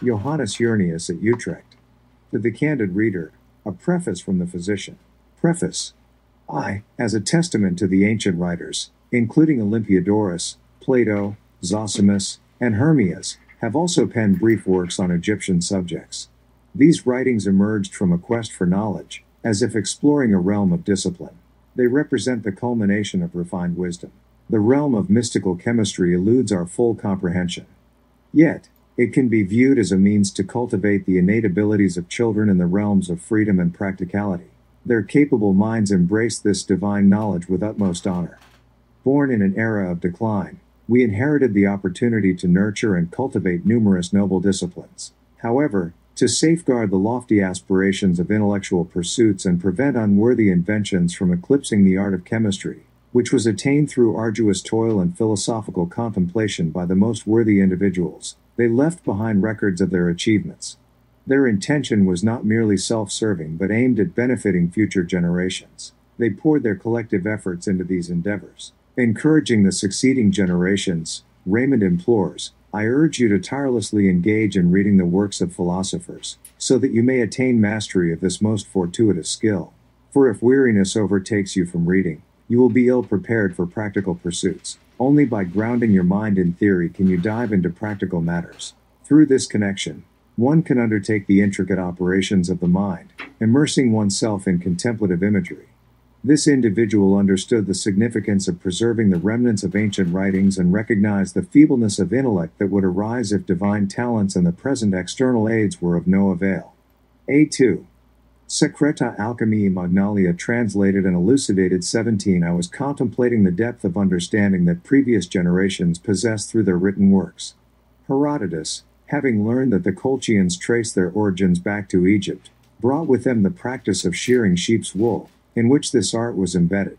Johannes Jurnius at Utrecht. To the candid reader, a preface from the physician. Preface. I, as a testament to the ancient writers, including Olympiodorus, Plato, Zosimus, and Hermias, have also penned brief works on Egyptian subjects. These writings emerged from a quest for knowledge, as if exploring a realm of discipline. They represent the culmination of refined wisdom. The realm of mystical chemistry eludes our full comprehension. Yet, it can be viewed as a means to cultivate the innate abilities of children in the realms of freedom and practicality. Their capable minds embrace this divine knowledge with utmost honor. Born in an era of decline, we inherited the opportunity to nurture and cultivate numerous noble disciplines. However, to safeguard the lofty aspirations of intellectual pursuits and prevent unworthy inventions from eclipsing the art of chemistry, which was attained through arduous toil and philosophical contemplation by the most worthy individuals, they left behind records of their achievements. Their intention was not merely self-serving but aimed at benefiting future generations. They poured their collective efforts into these endeavors. Encouraging the succeeding generations, Raymond implores, I urge you to tirelessly engage in reading the works of philosophers, so that you may attain mastery of this most fortuitous skill. For if weariness overtakes you from reading, you will be ill prepared for practical pursuits. Only by grounding your mind in theory can you dive into practical matters. Through this connection, one can undertake the intricate operations of the mind, immersing oneself in contemplative imagery. This individual understood the significance of preserving the remnants of ancient writings and recognized the feebleness of intellect that would arise if divine talents and the present external aids were of no avail. A2. Secreta Alchemiae Magnalia translated and elucidated 17. I was contemplating the depth of understanding that previous generations possessed through their written works. Herodotus, having learned that the Colchians traced their origins back to Egypt, brought with them the practice of shearing sheep's wool, in which this art was embedded.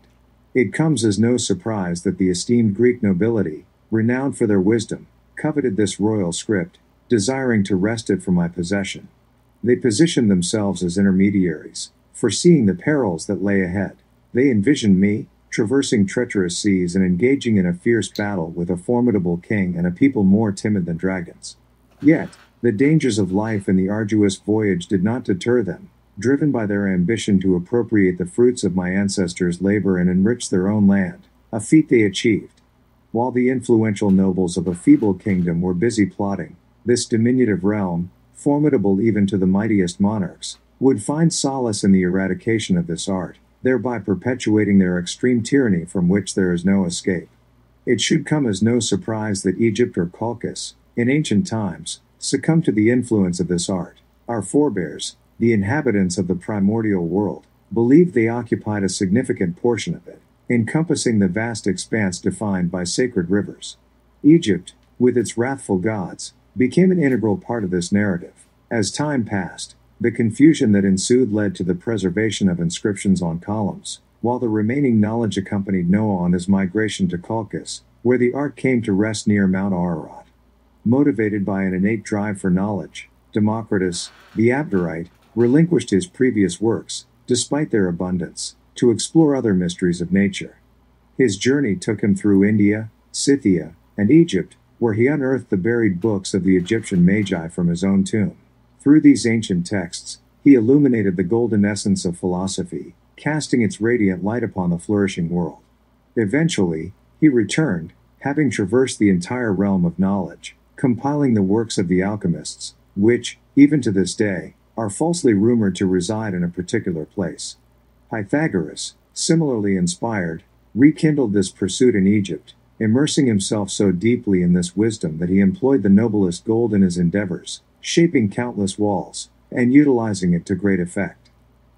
It comes as no surprise that the esteemed Greek nobility, renowned for their wisdom, coveted this royal script, desiring to wrest it from my possession. They positioned themselves as intermediaries, foreseeing the perils that lay ahead. They envisioned me, traversing treacherous seas and engaging in a fierce battle with a formidable king and a people more timid than dragons. Yet, the dangers of life and the arduous voyage did not deter them, driven by their ambition to appropriate the fruits of my ancestors' labor and enrich their own land, a feat they achieved. While the influential nobles of a feeble kingdom were busy plotting, this diminutive realm, formidable even to the mightiest monarchs, would find solace in the eradication of this art, thereby perpetuating their extreme tyranny from which there is no escape. It should come as no surprise that Egypt or Colchis, in ancient times, succumbed to the influence of this art. Our forebears, the inhabitants of the primordial world, believed they occupied a significant portion of it, encompassing the vast expanse defined by sacred rivers. Egypt, with its wrathful gods, became an integral part of this narrative. As time passed, the confusion that ensued led to the preservation of inscriptions on columns, while the remaining knowledge accompanied Noah on his migration to Colchis, where the art came to rest near Mount Ararat. Motivated by an innate drive for knowledge, Democritus, the Abderite, relinquished his previous works, despite their abundance, to explore other mysteries of nature. His journey took him through India, Scythia, and Egypt, where he unearthed the buried books of the Egyptian Magi from his own tomb. Through these ancient texts, he illuminated the golden essence of philosophy, casting its radiant light upon the flourishing world. Eventually, he returned, having traversed the entire realm of knowledge, compiling the works of the alchemists, which, even to this day, are falsely rumored to reside in a particular place. Pythagoras, similarly inspired, rekindled this pursuit in Egypt, immersing himself so deeply in this wisdom that he employed the noblest gold in his endeavors, shaping countless walls, and utilizing it to great effect.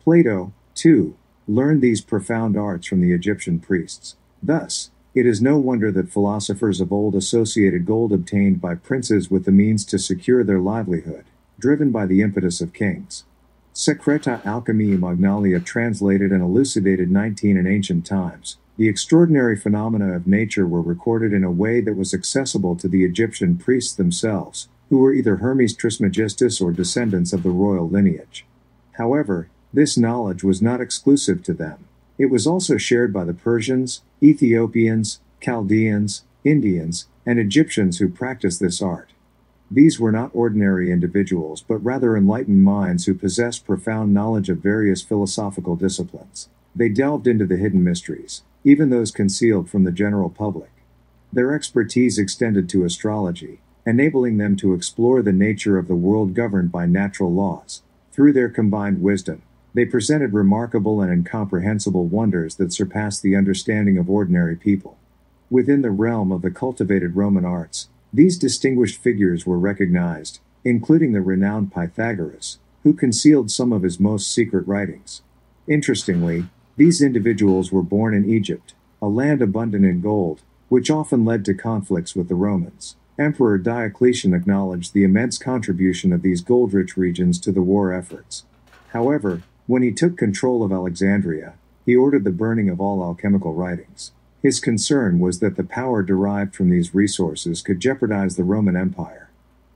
Plato, too, learned these profound arts from the Egyptian priests. Thus, it is no wonder that philosophers of old associated gold obtained by princes with the means to secure their livelihood, driven by the impetus of kings. Secreta Alchemiae Magnalia translated and elucidated 19. In ancient times, the extraordinary phenomena of nature were recorded in a way that was accessible to the Egyptian priests themselves, who were either Hermes Trismegistus or descendants of the royal lineage. However, this knowledge was not exclusive to them. It was also shared by the Persians, Ethiopians, Chaldeans, Indians, and Egyptians who practiced this art. These were not ordinary individuals but rather enlightened minds who possessed profound knowledge of various philosophical disciplines. They delved into the hidden mysteries, even those concealed from the general public. Their expertise extended to astrology, enabling them to explore the nature of the world governed by natural laws. Through their combined wisdom, they presented remarkable and incomprehensible wonders that surpassed the understanding of ordinary people. Within the realm of the cultivated Roman arts, these distinguished figures were recognized, including the renowned Pythagoras, who concealed some of his most secret writings. Interestingly, these individuals were born in Egypt, a land abundant in gold, which often led to conflicts with the Romans. Emperor Diocletian acknowledged the immense contribution of these gold-rich regions to the war efforts. However, when he took control of Alexandria, he ordered the burning of all alchemical writings. His concern was that the power derived from these resources could jeopardize the Roman Empire.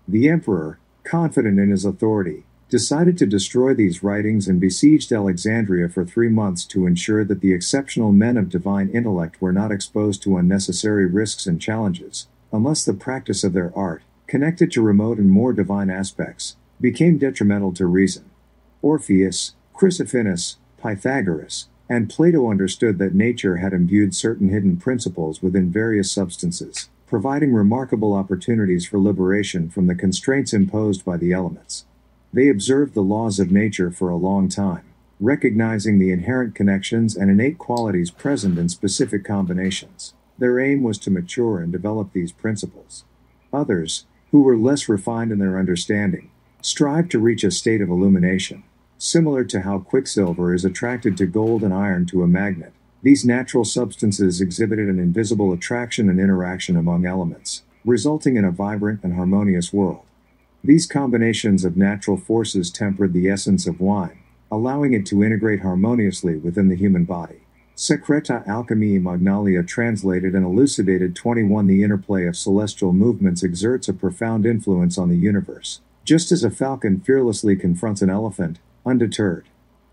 The emperor, confident in his authority, decided to destroy these writings and besieged Alexandria for 3 months to ensure that the exceptional men of divine intellect were not exposed to unnecessary risks and challenges, unless the practice of their art, connected to remote and more divine aspects, became detrimental to reason. Orpheus, Chrysophonus, Pythagoras, and Plato understood that nature had imbued certain hidden principles within various substances, providing remarkable opportunities for liberation from the constraints imposed by the elements. They observed the laws of nature for a long time, recognizing the inherent connections and innate qualities present in specific combinations. Their aim was to mature and develop these principles. Others, who were less refined in their understanding, strived to reach a state of illumination. Similar to how quicksilver is attracted to gold and iron to a magnet, these natural substances exhibited an invisible attraction and interaction among elements, resulting in a vibrant and harmonious world. These combinations of natural forces tempered the essence of wine, allowing it to integrate harmoniously within the human body. SECRETA ALCHEMIAE MAGNALIA translated and elucidated 21. The interplay of celestial movements exerts a profound influence on the universe, just as a falcon fearlessly confronts an elephant, undeterred.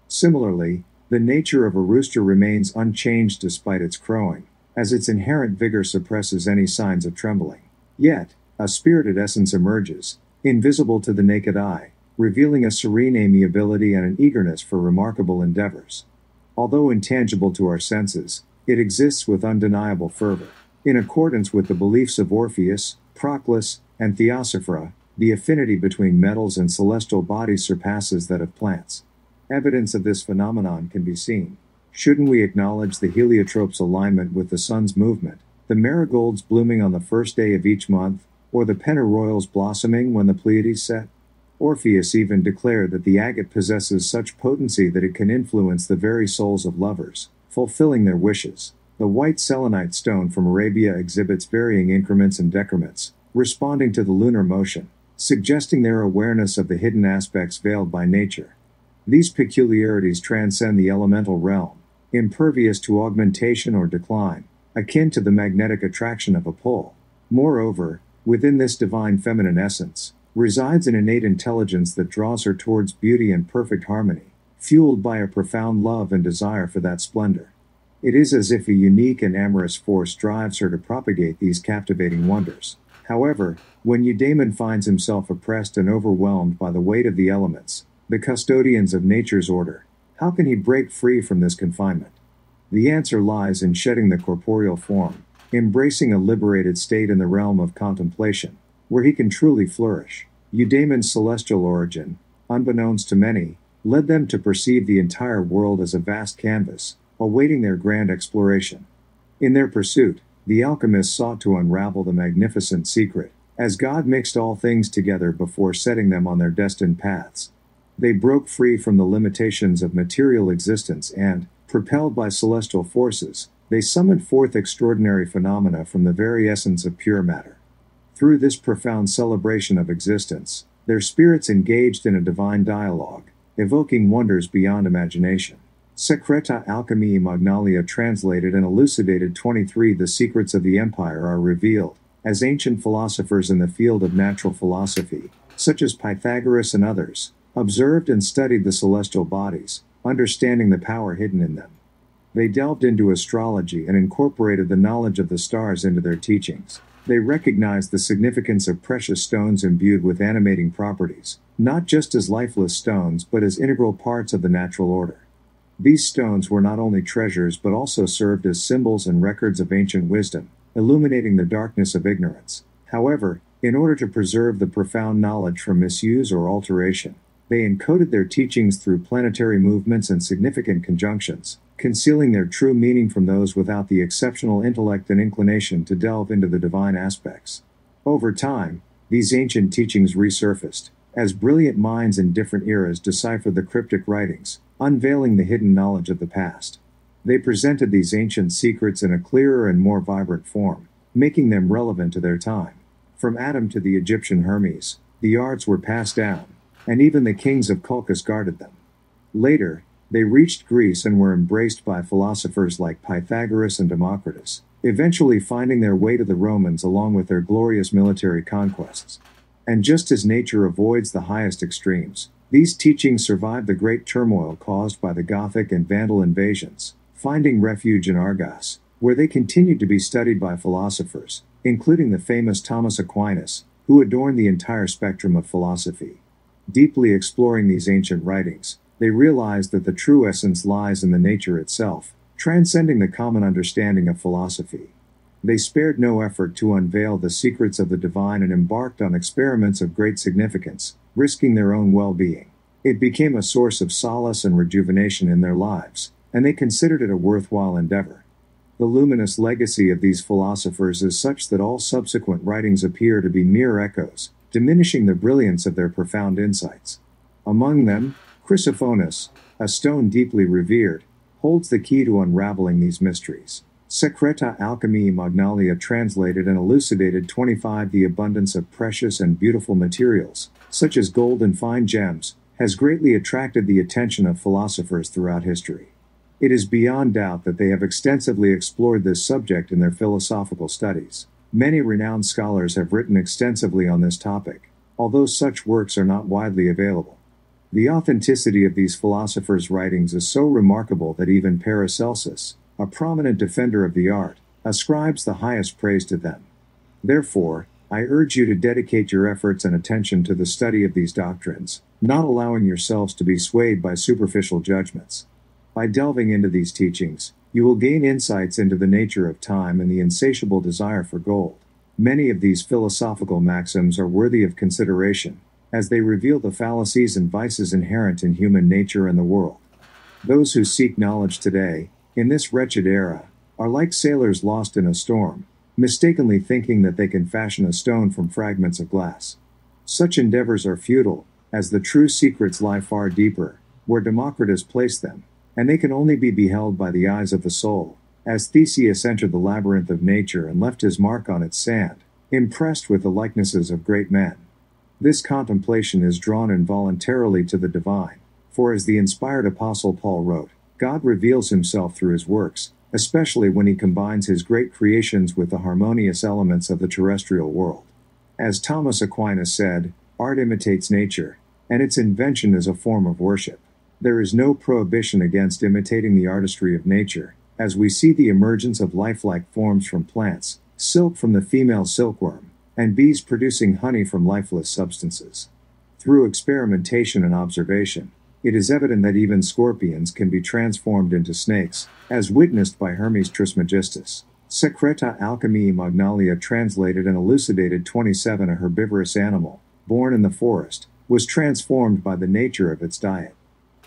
Similarly, the nature of a rooster remains unchanged despite its crowing, as its inherent vigor suppresses any signs of trembling. Yet, a spirited essence emerges, invisible to the naked eye, revealing a serene amiability and an eagerness for remarkable endeavors. Although intangible to our senses, it exists with undeniable fervor. In accordance with the beliefs of Orpheus, Proclus, and Theosophra, the affinity between metals and celestial bodies surpasses that of plants. Evidence of this phenomenon can be seen. Shouldn't we acknowledge the heliotrope's alignment with the sun's movement, the marigolds blooming on the first day of each month, or the pennyroyals blossoming when the Pleiades set? Orpheus even declared that the agate possesses such potency that it can influence the very souls of lovers, fulfilling their wishes. The white selenite stone from Arabia exhibits varying increments and decrements, responding to the lunar motion, suggesting their awareness of the hidden aspects veiled by nature. These peculiarities transcend the elemental realm, impervious to augmentation or decline, akin to the magnetic attraction of a pole. Moreover, within this divine feminine essence, resides an innate intelligence that draws her towards beauty and perfect harmony, fueled by a profound love and desire for that splendor. It is as if a unique and amorous force drives her to propagate these captivating wonders. However, when Eudaimon finds himself oppressed and overwhelmed by the weight of the elements, the custodians of nature's order, how can he break free from this confinement? The answer lies in shedding the corporeal form, embracing a liberated state in the realm of contemplation, where he can truly flourish. Eudaimon's celestial origin, unbeknownst to many, led them to perceive the entire world as a vast canvas, awaiting their grand exploration. In their pursuit, the alchemists sought to unravel the magnificent secret, as God mixed all things together before setting them on their destined paths. They broke free from the limitations of material existence and, propelled by celestial forces, they summoned forth extraordinary phenomena from the very essence of pure matter. Through this profound celebration of existence, their spirits engaged in a divine dialogue, evoking wonders beyond imagination. SECRETA ALCHEMIAE MAGNALIA translated and elucidated 23. The secrets of the empire are revealed, as ancient philosophers in the field of natural philosophy, such as Pythagoras and others, observed and studied the celestial bodies, understanding the power hidden in them. They delved into astrology and incorporated the knowledge of the stars into their teachings. They recognized the significance of precious stones imbued with animating properties, not just as lifeless stones but as integral parts of the natural order. These stones were not only treasures but also served as symbols and records of ancient wisdom, illuminating the darkness of ignorance. However, in order to preserve the profound knowledge from misuse or alteration, they encoded their teachings through planetary movements and significant conjunctions, concealing their true meaning from those without the exceptional intellect and inclination to delve into the divine aspects. Over time, these ancient teachings resurfaced, as brilliant minds in different eras deciphered the cryptic writings, unveiling the hidden knowledge of the past. They presented these ancient secrets in a clearer and more vibrant form, making them relevant to their time. From Adam to the Egyptian Hermes, the arts were passed down, and even the kings of Colchis guarded them. Later, they reached Greece and were embraced by philosophers like Pythagoras and Democritus, eventually finding their way to the Romans along with their glorious military conquests. And just as nature avoids the highest extremes, these teachings survived the great turmoil caused by the Gothic and Vandal invasions, finding refuge in Argos, where they continued to be studied by philosophers, including the famous Thomas Aquinas, who adorned the entire spectrum of philosophy. Deeply exploring these ancient writings, they realized that the true essence lies in the nature itself, transcending the common understanding of philosophy. They spared no effort to unveil the secrets of the divine and embarked on experiments of great significance, risking their own well-being. It became a source of solace and rejuvenation in their lives, and they considered it a worthwhile endeavor. The luminous legacy of these philosophers is such that all subsequent writings appear to be mere echoes, diminishing the brilliance of their profound insights. Among them, Chrysophonus, a stone deeply revered, holds the key to unraveling these mysteries. SECRETA ALCHEMIAE MAGNALIA translated and elucidated 25. The abundance of precious and beautiful materials, such as gold and fine gems, has greatly attracted the attention of philosophers throughout history. It is beyond doubt that they have extensively explored this subject in their philosophical studies. Many renowned scholars have written extensively on this topic, although such works are not widely available. The authenticity of these philosophers' writings is so remarkable that even Paracelsus, a prominent defender of the art, ascribes the highest praise to them. Therefore, I urge you to dedicate your efforts and attention to the study of these doctrines, not allowing yourselves to be swayed by superficial judgments. By delving into these teachings, you will gain insights into the nature of time and the insatiable desire for gold. Many of these philosophical maxims are worthy of consideration, as they reveal the fallacies and vices inherent in human nature and the world. Those who seek knowledge today, in this wretched era, are like sailors lost in a storm, mistakenly thinking that they can fashion a stone from fragments of glass. Such endeavors are futile, as the true secrets lie far deeper, where Democritus placed them, and they can only be beheld by the eyes of the soul, as Theseus entered the labyrinth of nature and left his mark on its sand, impressed with the likenesses of great men. This contemplation is drawn involuntarily to the divine, for as the inspired Apostle Paul wrote, God reveals himself through his works, especially when he combines his great creations with the harmonious elements of the terrestrial world. As Thomas Aquinas said, art imitates nature, and its invention is a form of worship. There is no prohibition against imitating the artistry of nature, as we see the emergence of lifelike forms from plants, silk from the female silkworm, and bees producing honey from lifeless substances. Through experimentation and observation, it is evident that even scorpions can be transformed into snakes, as witnessed by Hermes Trismegistus. SECRETA ALCHEMIAE MAGNALIA translated and elucidated 27. A herbivorous animal, born in the forest, was transformed by the nature of its diet.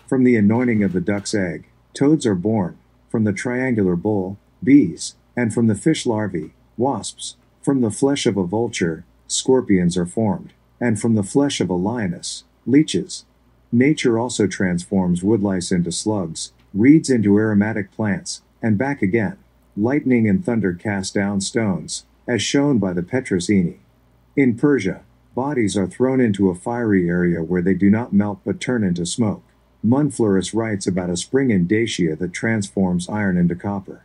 From the anointing of the duck's egg, toads are born, from the triangular bull, bees, and from the fish larvae, wasps. From the flesh of a vulture, scorpions are formed, and from the flesh of a lioness, leeches. Nature also transforms woodlice into slugs, reeds into aromatic plants, and back again. Lightning and thunder cast down stones, as shown by the Petrosini. In Persia, bodies are thrown into a fiery area where they do not melt but turn into smoke. Munflorus writes about a spring in Dacia that transforms iron into copper.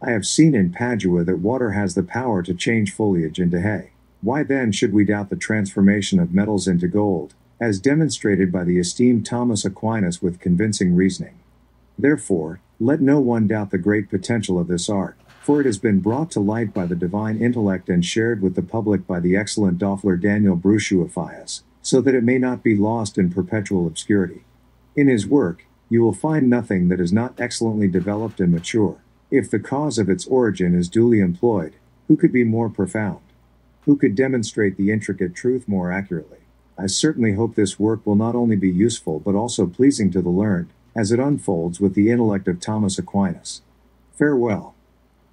I have seen in Padua that water has the power to change foliage into hay. Why then should we doubt the transformation of metals into gold, as demonstrated by the esteemed Thomas Aquinas with convincing reasoning? Therefore, let no one doubt the great potential of this art, for for it has been brought to light by the divine intellect and shared with the public by the excellent Doffler Daniel Bruciuafias, so that it may not be lost in perpetual obscurity. In his work, you will find nothing that is not excellently developed and mature. If the cause of its origin is duly employed, who could be more profound? Who could demonstrate the intricate truth more accurately? I certainly hope this work will not only be useful but also pleasing to the learned, as it unfolds with the intellect of Thomas Aquinas. Farewell.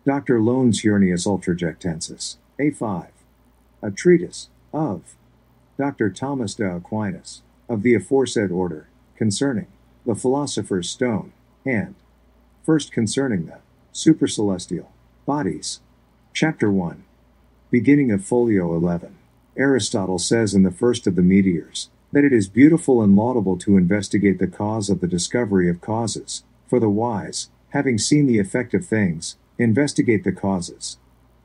Dr. Lones Hurnius Ultrajectensis, A5. A treatise, of Dr. Thomas de Aquinas, of the aforesaid order, concerning the philosopher's stone, and first concerning the supercelestial bodies. Chapter 1. Beginning of Folio 11. Aristotle says in the first of the Meteors, that it is beautiful and laudable to investigate the cause of the discovery of causes, for the wise, having seen the effect of things, investigate the causes.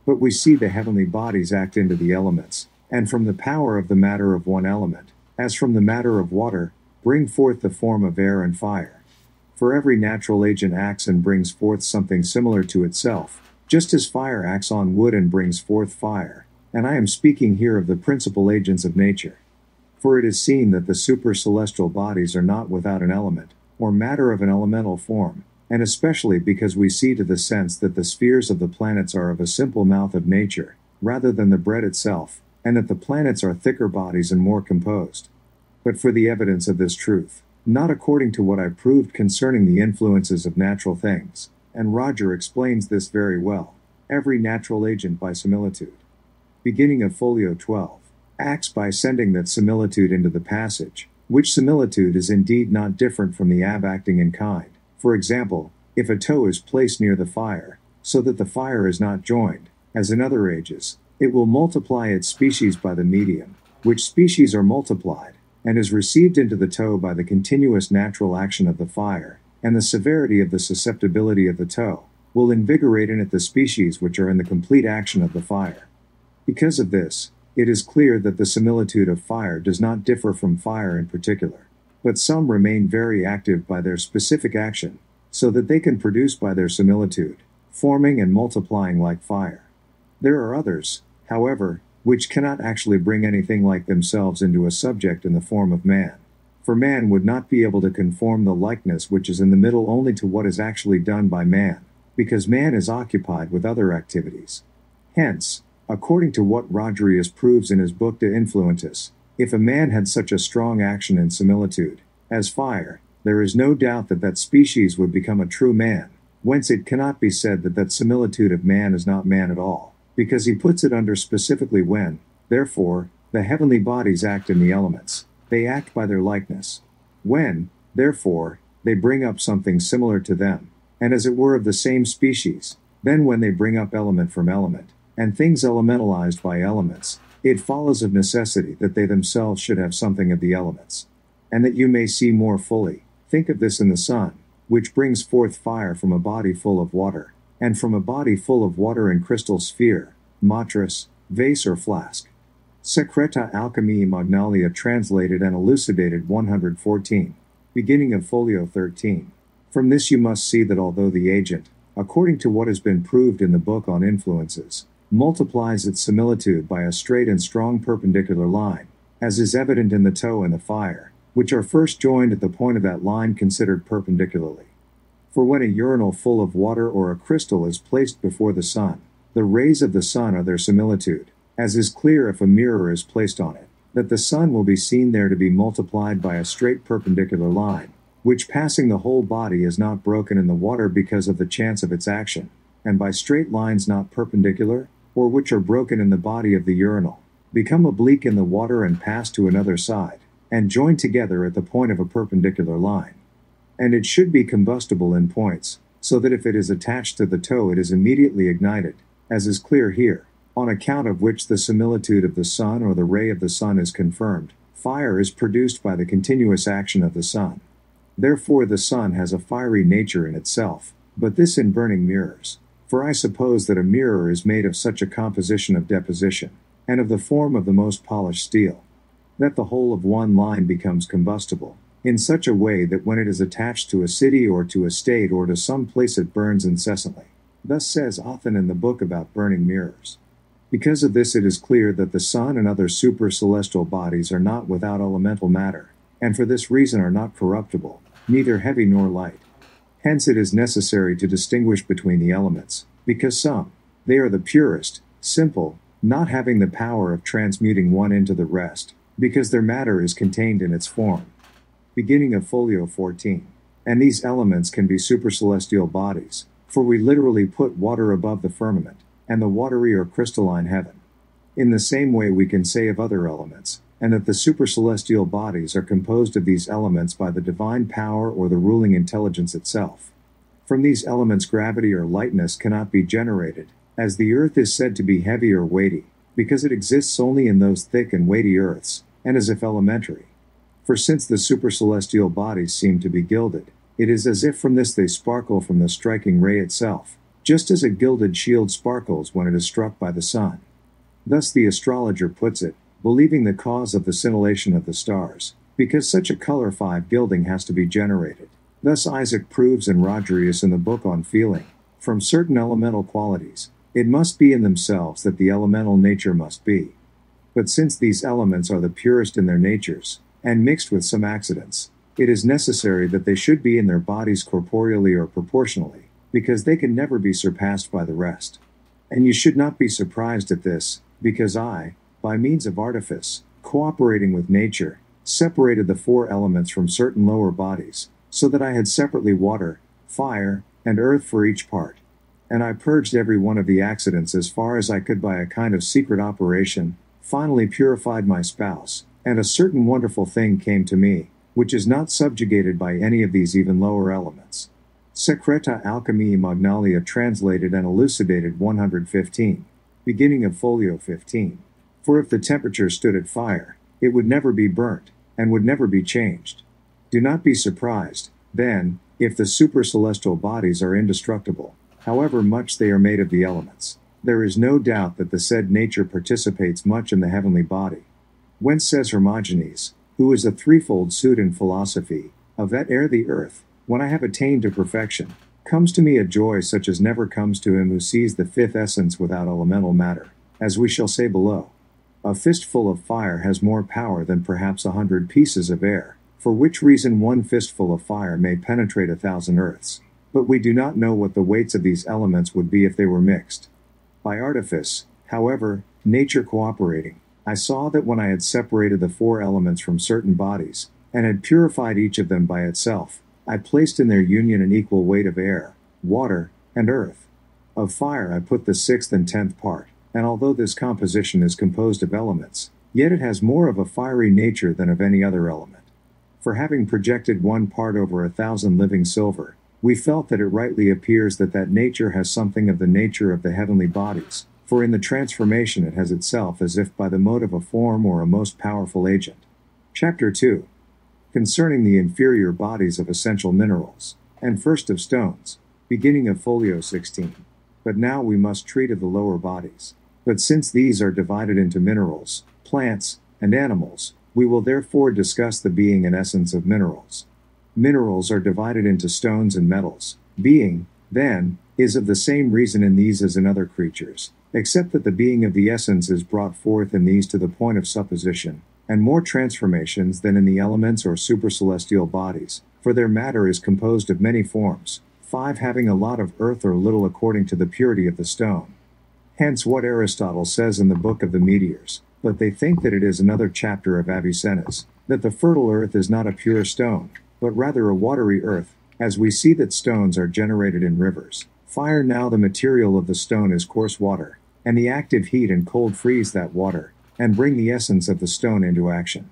But we see the heavenly bodies act into the elements, and from the power of the matter of one element, as from the matter of water, bring forth the form of air and fire. For every natural agent acts and brings forth something similar to itself, just as fire acts on wood and brings forth fire, and I am speaking here of the principal agents of nature. For it is seen that the supercelestial bodies are not without an element, or matter of an elemental form, and especially because we see to the sense that the spheres of the planets are of a simple mouth of nature, rather than the bread itself, and that the planets are thicker bodies and more composed. But for the evidence of this truth, not according to what I proved concerning the influences of natural things, and Roger explains this very well, every natural agent by similitude. Beginning of Folio 12, acts by sending that similitude into the passage, which similitude is indeed not different from the acting in kind. For example, if a tow is placed near the fire, so that the fire is not joined, as in other ages, it will multiply its species by the medium, which species are multiplied, and is received into the tow by the continuous natural action of the fire, and the severity of the susceptibility of the tow, will invigorate in it the species which are in the complete action of the fire. Because of this, it is clear that the similitude of fire does not differ from fire in particular, but some remain very active by their specific action, so that they can produce by their similitude, forming and multiplying like fire. There are others, however, which cannot actually bring anything like themselves into a subject in the form of man. For man would not be able to conform the likeness which is in the middle only to what is actually done by man, because man is occupied with other activities. Hence, according to what Rogerius proves in his book De Influentis, if a man had such a strong action in similitude, as fire, there is no doubt that that species would become a true man, whence it cannot be said that that similitude of man is not man at all, because he puts it under specifically when, therefore, the heavenly bodies act in the elements, they act by their likeness. When, therefore, they bring up something similar to them, and as it were of the same species, then when they bring up element from element, and things elementalized by elements, it follows of necessity that they themselves should have something of the elements. And that you may see more fully, think of this in the sun, which brings forth fire from a body full of water, and from a body full of water in crystal sphere, matras, vase or flask. Secreta Alchemiae Magnalia translated and elucidated 114. Beginning of Folio 13. From this you must see that although the agent, according to what has been proved in the book on influences, multiplies its similitude by a straight and strong perpendicular line, as is evident in the tow and the fire, which are first joined at the point of that line considered perpendicularly. For when a urinal full of water or a crystal is placed before the sun, the rays of the sun are their similitude, as is clear if a mirror is placed on it, that the sun will be seen there to be multiplied by a straight perpendicular line, which passing the whole body is not broken in the water because of the chance of its action, and by straight lines not perpendicular, or which are broken in the body of the urinal, become oblique in the water and pass to another side, and join together at the point of a perpendicular line. And it should be combustible in points, so that if it is attached to the tow it is immediately ignited, as is clear here, on account of which the similitude of the sun or the ray of the sun is confirmed. Fire is produced by the continuous action of the sun. Therefore the sun has a fiery nature in itself, but this in burning mirrors. For I suppose that a mirror is made of such a composition of deposition, and of the form of the most polished steel, that the whole of one line becomes combustible, in such a way that when it is attached to a city or to a state or to some place it burns incessantly. Thus says Othen in the book about burning mirrors. Because of this it is clear that the sun and other super-celestial bodies are not without elemental matter, and for this reason are not corruptible, neither heavy nor light. Hence it is necessary to distinguish between the elements, because they are the purest, simple, not having the power of transmuting one into the rest, because their matter is contained in its form. Beginning of folio 14. And these elements can be supercelestial bodies, for we literally put water above the firmament, and the watery or crystalline heaven. In the same way we can say of other elements, and that the supercelestial bodies are composed of these elements by the divine power or the ruling intelligence itself. From these elements gravity or lightness cannot be generated, as the earth is said to be heavy or weighty, because it exists only in those thick and weighty earths, and as if elementary. For since the supercelestial bodies seem to be gilded, it is as if from this they sparkle from the striking ray itself, just as a gilded shield sparkles when it is struck by the sun. Thus the astrologer puts it, believing the cause of the scintillation of the stars, because such a color 5 gilding has to be generated. Thus Isaac proves in Rodriguez in the book on feeling, from certain elemental qualities, it must be in themselves that the elemental nature must be. But since these elements are the purest in their natures, and mixed with some accidents, it is necessary that they should be in their bodies corporeally or proportionally, because they can never be surpassed by the rest. And you should not be surprised at this, because I, by means of artifice, cooperating with nature, separated the 4 elements from certain lower bodies, so that I had separately water, fire, and earth for each part. And I purged every one of the accidents as far as I could by a kind of secret operation, finally purified my spouse, and a certain wonderful thing came to me, which is not subjugated by any of these even lower elements. SECRETA ALCHEMIAE MAGNALIA translated and elucidated 115. Beginning of folio 15. For if the temperature stood at fire, it would never be burnt, and would never be changed. Do not be surprised, then, if the supercelestial bodies are indestructible, however much they are made of the elements. There is no doubt that the said nature participates much in the heavenly body. Whence says Hermogenes, who is a threefold suit in philosophy, of that ere the earth, when I have attained to perfection, comes to me a joy such as never comes to him who sees the 5th essence without elemental matter, as we shall say below. A fistful of fire has more power than perhaps 100 pieces of air, for which reason 1 fistful of fire may penetrate 1,000 earths. But we do not know what the weights of these elements would be if they were mixed. By artifice, however, nature cooperating, I saw that when I had separated the 4 elements from certain bodies, and had purified each of them by itself, I placed in their union an equal weight of air, water, and earth. Of fire I put the 6th and 10th part, and although this composition is composed of elements, yet it has more of a fiery nature than of any other element. For having projected 1 part over 1,000 living silver, we felt that it rightly appears that that nature has something of the nature of the heavenly bodies, for in the transformation it has itself as if by the mode of a form or a most powerful agent. Chapter 2. Concerning the inferior bodies of essential minerals, and first of stones, beginning of folio 16. But now we must treat of the lower bodies. But since these are divided into minerals, plants, and animals, we will therefore discuss the being and essence of minerals. Minerals are divided into stones and metals. Being, then, is of the same reason in these as in other creatures, except that the being of the essence is brought forth in these to the point of supposition, and more transformations than in the elements or supercelestial bodies, for their matter is composed of many forms, 5 having a lot of earth or little according to the purity of the stone. Hence what Aristotle says in the book of the meteors, but they think that it is another chapter of Avicenna's, that the fertile earth is not a pure stone, but rather a watery earth, as we see that stones are generated in rivers. Fire now the material of the stone is coarse water, and the active heat and cold freeze that water, and bring the essence of the stone into action.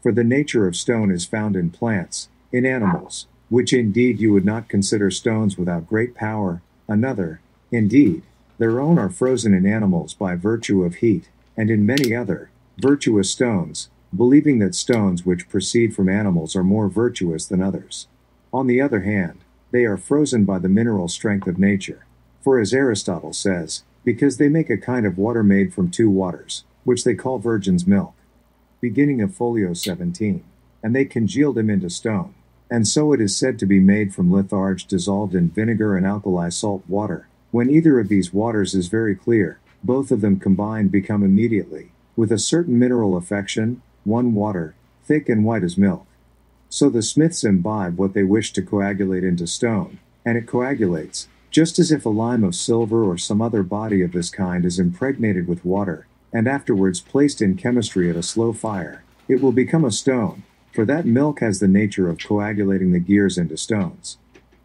For the nature of stone is found in plants, in animals, which indeed you would not consider stones without great power, another, indeed, their own are frozen in animals by virtue of heat, and in many other, virtuous stones, believing that stones which proceed from animals are more virtuous than others. On the other hand, they are frozen by the mineral strength of nature. For as Aristotle says, because they make a kind of water made from 2 waters, which they call virgin's milk. Beginning of folio 17. And they congealed him into stone. And so it is said to be made from litharge dissolved in vinegar and alkali salt water, When either of these waters is very clear, both of them combined become immediately, with a certain mineral affection, one water, thick and white as milk. So the smiths imbibe what they wish to coagulate into stone, and it coagulates, just as if a lime of silver or some other body of this kind is impregnated with water, and afterwards placed in chemistry at a slow fire, it will become a stone, for that milk has the nature of coagulating the gears into stones.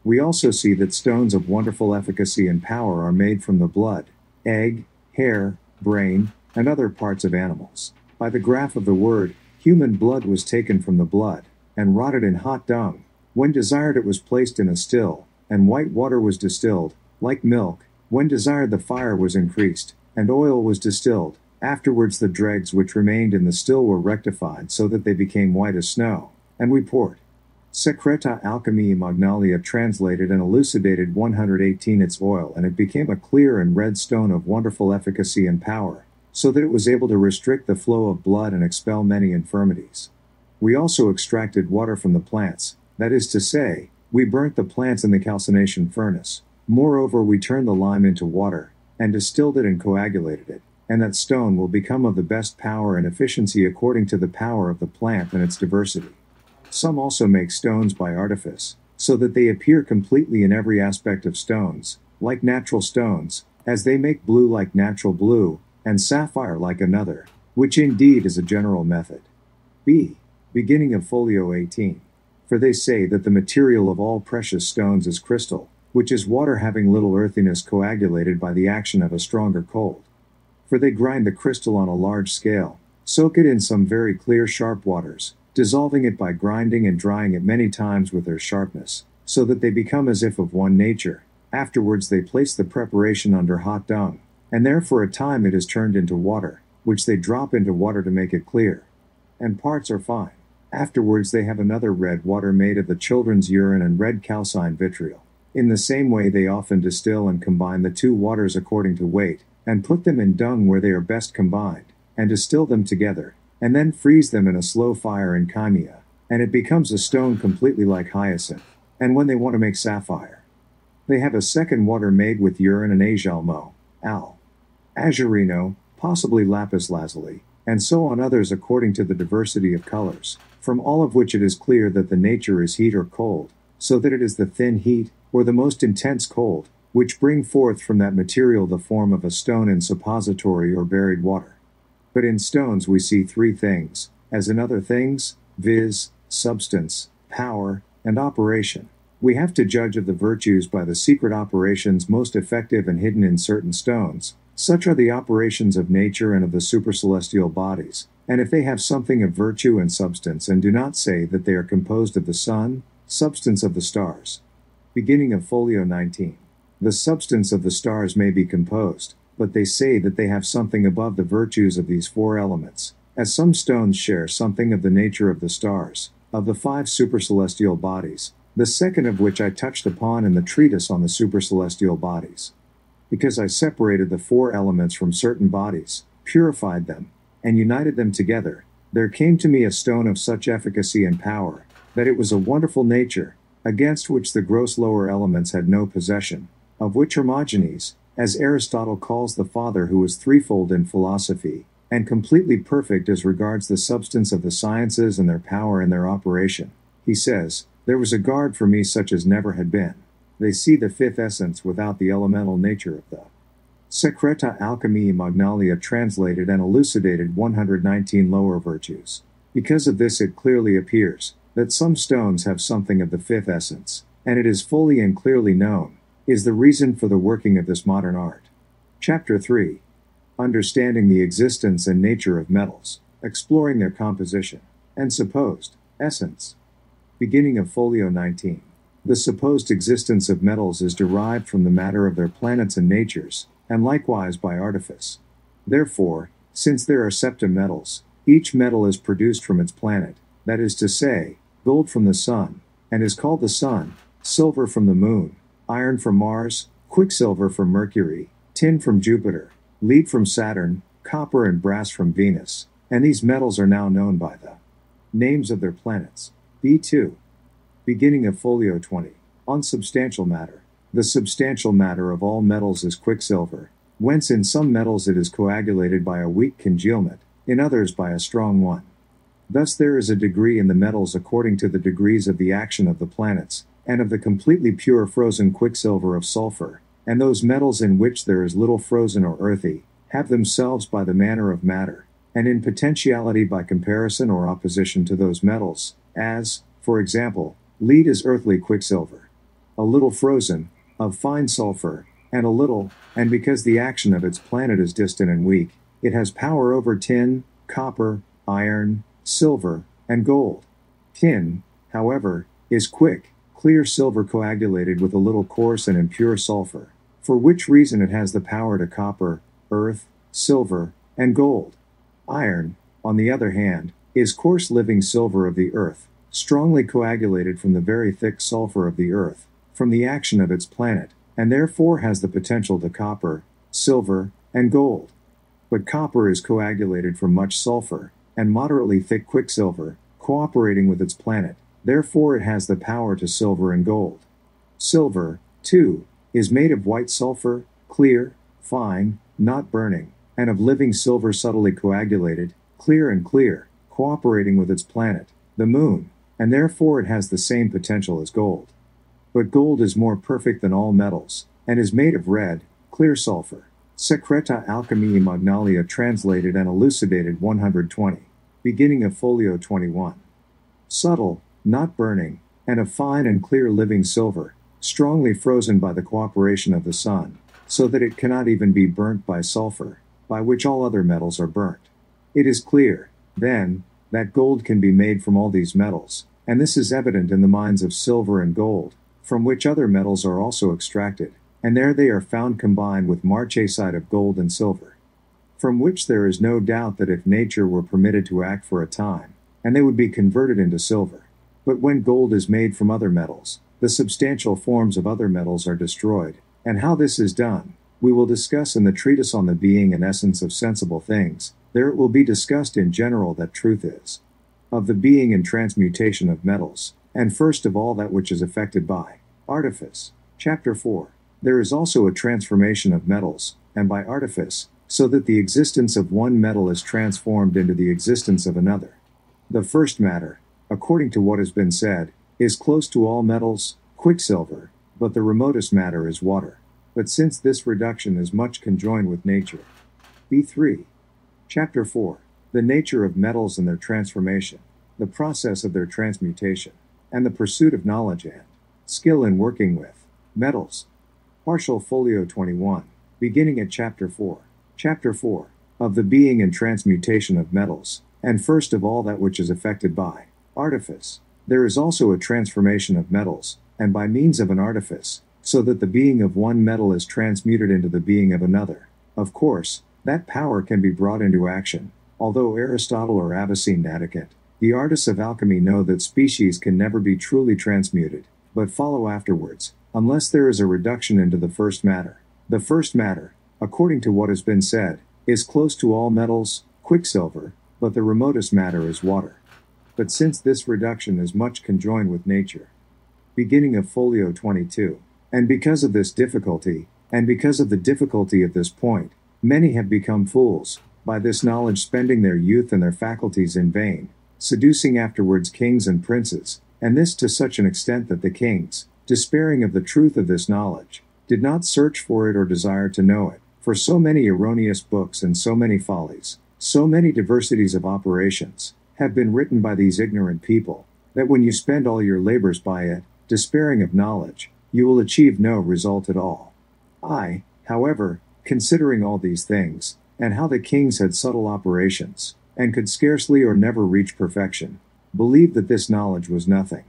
We also see that stones of wonderful efficacy and power are made from the blood, egg, hair, brain, and other parts of animals. By the graph of the word, human blood was taken from the blood, and rotted in hot dung. When desired it was placed in a still, and white water was distilled, like milk. When desired the fire was increased, and oil was distilled. Afterwards the dregs which remained in the still were rectified so that they became white as snow, and we poured. SECRETA ALCHEMIAE MAGNALIA translated and elucidated 118 its oil, and it became a clear and red stone of wonderful efficacy and power, so that it was able to restrict the flow of blood and expel many infirmities. We also extracted water from the plants, that is to say, we burnt the plants in the calcination furnace. Moreover, we turned the lime into water, and distilled it and coagulated it, and that stone will become of the best power and efficiency according to the power of the plant and its diversity. Some also make stones by artifice, so that they appear completely in every aspect of stones, like natural stones, as they make blue like natural blue, and sapphire like another, which indeed is a general method. B. Beginning of folio 18. For they say that the material of all precious stones is crystal, which is water having little earthiness coagulated by the action of a stronger cold. For they grind the crystal on a large scale, soak it in some very clear sharp waters, dissolving it by grinding and drying it many times with their sharpness, so that they become as if of one nature. Afterwards they place the preparation under hot dung, and there for a time it is turned into water, which they drop into water to make it clear. And parts are fine. Afterwards they have another red water made of the children's urine and red calcined vitriol. In the same way they often distill and combine the two waters according to weight, and put them in dung where they are best combined, and distill them together, and then freeze them in a slow fire in chymia, and it becomes a stone completely like hyacinth. And when they want to make sapphire, they have a second water made with urine and ajalmo, azurino, possibly lapis lazuli, and so on others according to the diversity of colors, from all of which it is clear that the nature is heat or cold, so that it is the thin heat, or the most intense cold, which bring forth from that material the form of a stone in suppository or buried water. But in stones we see three things, as in other things, viz., substance, power, and operation. We have to judge of the virtues by the secret operations most effective and hidden in certain stones. Such are the operations of nature and of the supercelestial bodies, and if they have something of virtue and substance and do not say that they are composed of the sun, substance of the stars. Beginning of folio 19. The substance of the stars may be composed, but they say that they have something above the virtues of these four elements, as some stones share something of the nature of the stars, of the five supercelestial bodies, the second of which I touched upon in the treatise on the supercelestial bodies. Because I separated the four elements from certain bodies, purified them, and united them together, there came to me a stone of such efficacy and power, that it was a wonderful nature, against which the gross lower elements had no possession, of which Hermogenes, as Aristotle calls the Father who is threefold in philosophy, and completely perfect as regards the substance of the sciences and their power and their operation, he says, there was a guard for me such as never had been. They see the fifth essence without the elemental nature of the SECRETA ALCHEMIAE MAGNALIA translated and elucidated 119 lower virtues. Because of this it clearly appears that some stones have something of the fifth essence, and it is fully and clearly known, is the reason for the working of this modern art. Chapter 3. Understanding the existence and nature of metals, exploring their composition, and supposed essence. Beginning of folio 19. The supposed existence of metals is derived from the matter of their planets and natures, and likewise by artifice. Therefore, since there are s.t.e.m metals, each metal is produced from its planet, that is to say, gold from the sun, and is called the sun, silver from the moon, iron from Mars, quicksilver from Mercury, tin from Jupiter, lead from Saturn, copper and brass from Venus, and these metals are now known by the names of their planets. B2. Beginning of folio 20. On substantial matter. The substantial matter of all metals is quicksilver, whence in some metals it is coagulated by a weak congealment, in others by a strong one. Thus there is a degree in the metals according to the degrees of the action of the planets, and of the completely pure frozen quicksilver of sulfur, and those metals in which there is little frozen or earthy, have themselves by the manner of matter, and in potentiality by comparison or opposition to those metals, as, for example, lead is earthly quicksilver, a little frozen, of fine sulfur, and a little, and because the action of its planet is distant and weak, it has power over tin, copper, iron, silver, and gold. Tin, however, is quick, clear silver coagulated with a little coarse and impure sulfur, for which reason it has the power to copper, earth, silver, and gold. Iron, on the other hand, is coarse living silver of the earth, strongly coagulated from the very thick sulfur of the earth, from the action of its planet, and therefore has the potential to copper, silver, and gold. But copper is coagulated from much sulfur, and moderately thick quicksilver, cooperating with its planet, therefore it has the power to silver and gold. Silver, too, is made of white sulfur, clear, fine, not burning, and of living silver subtly coagulated, clear and clear, cooperating with its planet, the moon, and therefore it has the same potential as gold. But gold is more perfect than all metals, and is made of red, clear sulfur. SECRETA ALCHEMIE MAGNALIA translated and elucidated 120. Beginning of folio 21. Subtle, not burning, and of fine and clear living silver, strongly frozen by the cooperation of the sun, so that it cannot even be burnt by sulfur, by which all other metals are burnt. It is clear, then, that gold can be made from all these metals, and this is evident in the mines of silver and gold, from which other metals are also extracted, and there they are found combined with marchesite of gold and silver. From which there is no doubt that if nature were permitted to act for a time, and they would be converted into silver. But when gold is made from other metals, the substantial forms of other metals are destroyed, and how this is done, we will discuss in the treatise on the being and essence of sensible things. There it will be discussed in general that truth is of the being and transmutation of metals, and first of all that which is effected by artifice. Chapter 4. There is also a transformation of metals, and by artifice, so that the existence of one metal is transformed into the existence of another. The first matter, according to what has been said, is close to all metals, quicksilver, but the remotest matter is water. But since this reduction is much conjoined with nature. B3. Chapter 4. The nature of metals and their transformation, the process of their transmutation, and the pursuit of knowledge and skill in working with metals. Partial folio 21, beginning at Chapter 4. Chapter 4. Of the being and transmutation of metals, and first of all that which is effected by artifice. There is also a transformation of metals, and by means of an artifice, so that the being of one metal is transmuted into the being of another. Of course, that power can be brought into action, although Aristotle or Avicenna advocate, the artists of alchemy know that species can never be truly transmuted, but follow afterwards, unless there is a reduction into the first matter. The first matter, according to what has been said, is close to all metals, quicksilver, but the remotest matter is water. But since this reduction is much conjoined with nature. Beginning of folio 22. And because of this difficulty, and because of the difficulty at this point, many have become fools, by this knowledge spending their youth and their faculties in vain, seducing afterwards kings and princes, and this to such an extent that the kings, despairing of the truth of this knowledge, did not search for it or desire to know it, for so many erroneous books and so many follies, so many diversities of operations, have been written by these ignorant people, that when you spend all your labors by it, despairing of knowledge, you will achieve no result at all. I, however, considering all these things, and how the kings had subtle operations, and could scarcely or never reach perfection, believed that this knowledge was nothing.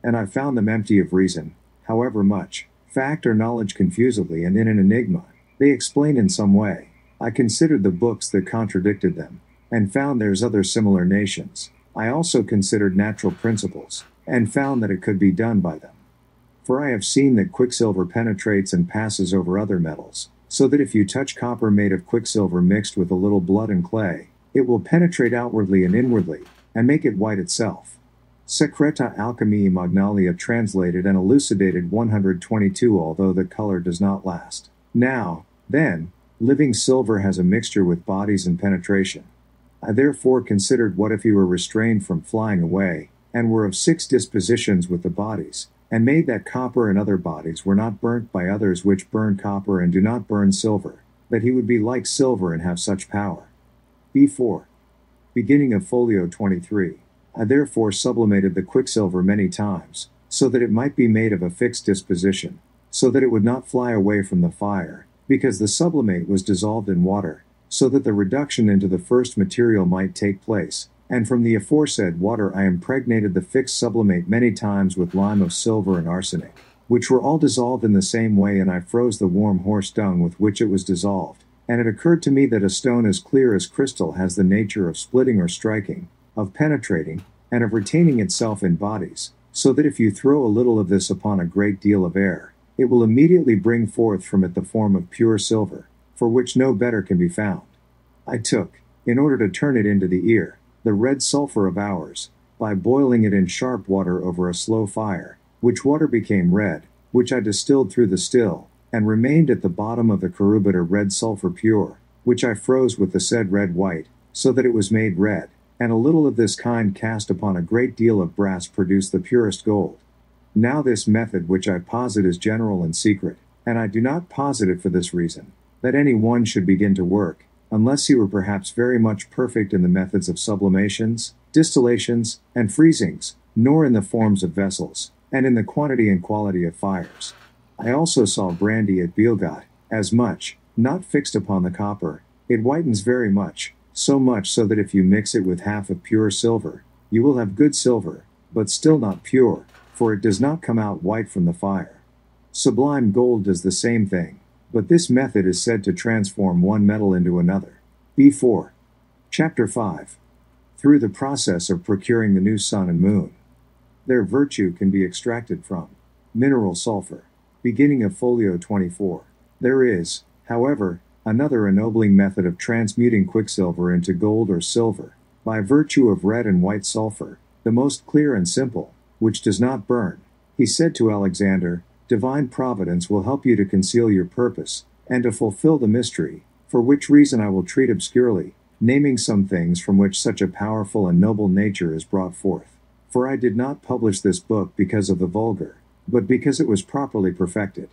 And I found them empty of reason, however much, fact or knowledge confusedly and in an enigma, they explain in some way. I considered the books that contradicted them, and found there's other similar nations. I also considered natural principles, and found that it could be done by them. For I have seen that quicksilver penetrates and passes over other metals, so that if you touch copper made of quicksilver mixed with a little blood and clay, it will penetrate outwardly and inwardly, and make it white itself. SECRETA ALCHEMIE MAGNALIA translated and elucidated 122. Although the color does not last. Now, then, living silver has a mixture with bodies and penetration. I therefore considered, what if he were restrained from flying away, and were of 6 dispositions with the bodies, and made that copper and other bodies were not burnt by others which burn copper and do not burn silver, that he would be like silver and have such power. B4. Beginning of folio 23. I therefore sublimated the quicksilver many times, so that it might be made of a fixed disposition, so that it would not fly away from the fire, because the sublimate was dissolved in water, so that the reduction into the first material might take place, and from the aforesaid water I impregnated the fixed sublimate many times with lime of silver and arsenic, which were all dissolved in the same way, and I froze the warm horse dung with which it was dissolved, and it occurred to me that a stone as clear as crystal has the nature of splitting or striking, of penetrating, and of retaining itself in bodies, so that if you throw a little of this upon a great deal of air, it will immediately bring forth from it the form of pure silver, for which no better can be found. I took, in order to turn it into the ear, the red sulfur of ours, by boiling it in sharp water over a slow fire, which water became red, which I distilled through the still, and remained at the bottom of the corrubita red sulfur pure, which I froze with the said red white, so that it was made red, and a little of this kind cast upon a great deal of brass produced the purest gold. Now this method which I posit is general and secret, and I do not posit it for this reason, that any one should begin to work, unless he were perhaps very much perfect in the methods of sublimations, distillations, and freezings, nor in the forms of vessels, and in the quantity and quality of fires. I also saw brandy at Bielgat, as much, not fixed upon the copper, it whitens very much, so much so that if you mix it with half of pure silver, you will have good silver, but still not pure, for it does not come out white from the fire. Sublime gold does the same thing, but this method is said to transform one metal into another. B4. Chapter 5. Through the process of procuring the new sun and moon, their virtue can be extracted from mineral sulfur. Beginning of folio 24. There is, however, another ennobling method of transmuting quicksilver into gold or silver, by virtue of red and white sulfur, the most clear and simple, which does not burn. He said to Alexander, Divine Providence will help you to conceal your purpose, and to fulfill the mystery, for which reason I will treat obscurely, naming some things from which such a powerful and noble nature is brought forth. For I did not publish this book because of the vulgar, but because it was properly perfected.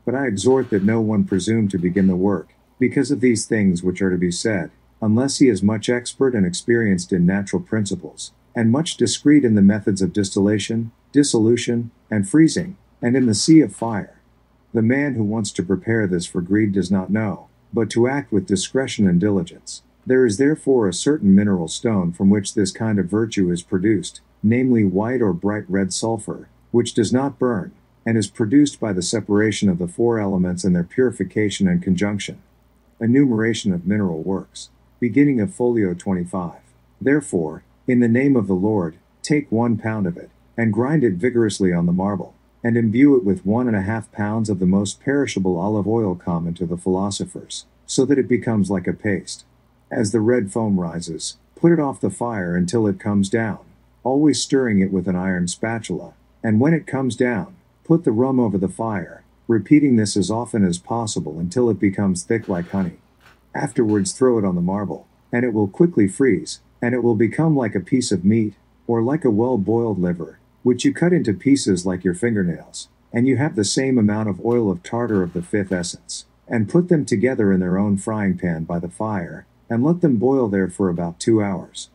But I exhort that no one presume to begin the work, because of these things which are to be said, unless he is much expert and experienced in natural principles, and much discreet in the methods of distillation, dissolution, and freezing, and in the sea of fire. The man who wants to prepare this for greed does not know, but to act with discretion and diligence. There is therefore a certain mineral stone from which this kind of virtue is produced, namely white or bright red sulfur, which does not burn, and is produced by the separation of the 4 elements and their purification and conjunction. Enumeration of mineral works. Beginning of folio 25. Therefore, in the name of the Lord, take 1 pound of it, and grind it vigorously on the marble, and imbue it with 1½ pounds of the most perishable olive oil common to the philosophers, so that it becomes like a paste. As the red foam rises, put it off the fire until it comes down, always stirring it with an iron spatula, and when it comes down, put the rum over the fire, repeating this as often as possible until it becomes thick like honey. Afterwards throw it on the marble, and it will quickly freeze, and it will become like a piece of meat, or like a well-boiled liver, which you cut into pieces like your fingernails, and you have the same amount of oil of tartar of the 5th essence, and put them together in their own frying pan by the fire, and let them boil there for about 2 hours.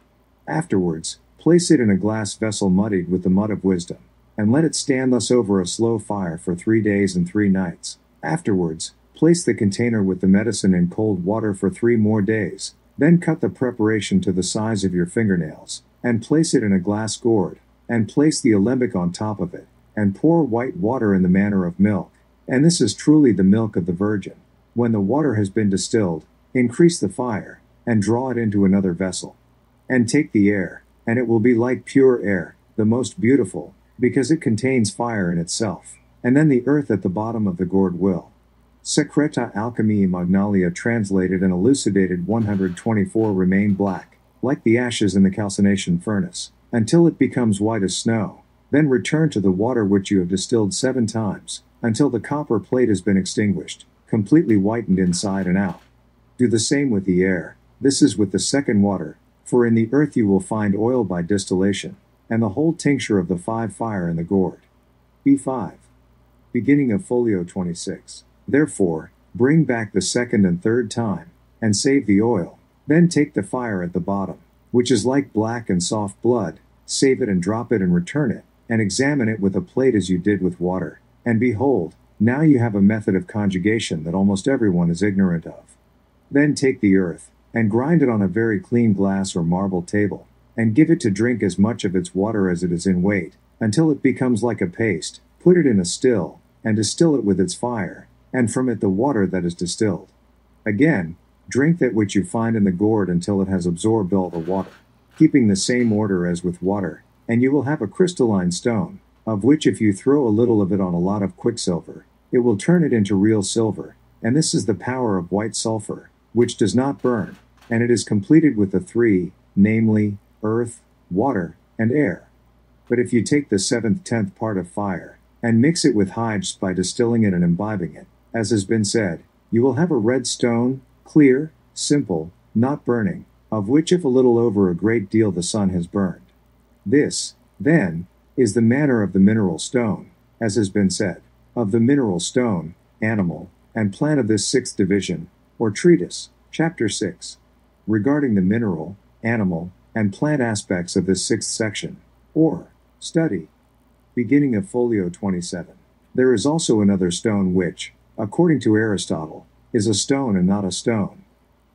Afterwards, place it in a glass vessel muddied with the mud of wisdom, and let it stand thus over a slow fire for 3 days and 3 nights. Afterwards, place the container with the medicine in cold water for 3 more days, then cut the preparation to the size of your fingernails, and place it in a glass gourd, and place the alembic on top of it, and pour white water in the manner of milk, and this is truly the milk of the Virgin. When the water has been distilled, increase the fire, and draw it into another vessel. And take the air, and it will be like pure air, the most beautiful, because it contains fire in itself, and then the earth at the bottom of the gourd will. SECRETA ALCHEMIE MAGNALIA translated and elucidated 124 remain black, like the ashes in the calcination furnace, until it becomes white as snow. Then return to the water which you have distilled 7 times, until the copper plate has been extinguished, completely whitened inside and out. Do the same with the air. This is with the second water, for in the earth you will find oil by distillation, and the whole tincture of the 5 fire in the gourd. B5. Beginning of folio 26. Therefore, bring back the second and third time, and save the oil. Then take the fire at the bottom, which is like black and soft blood, save it and drop it and return it, and examine it with a plate as you did with water. And behold, now you have a method of conjugation that almost everyone is ignorant of. Then take the earth, and grind it on a very clean glass or marble table, and give it to drink as much of its water as it is in weight, until it becomes like a paste. Put it in a still, and distill it with its fire, and from it the water that is distilled. Again, drink that which you find in the gourd until it has absorbed all the water, keeping the same order as with water, and you will have a crystalline stone, of which if you throw a little of it on a lot of quicksilver, it will turn it into real silver, and this is the power of white sulfur, which does not burn, and it is completed with the 3, namely, earth, water, and air. But if you take the 7/10 part of fire, and mix it with hides by distilling it and imbibing it, as has been said, you will have a red stone, clear, simple, not burning, of which if a little over a great deal the sun has burned. This, then, is the manner of the mineral stone, as has been said, of the mineral stone, animal, and plant of this 6th division, or treatise, chapter 6, regarding the mineral, animal, and plant aspects of this 6th section, or study. Beginning of folio 27. There is also another stone which, according to Aristotle, is a stone and not a stone.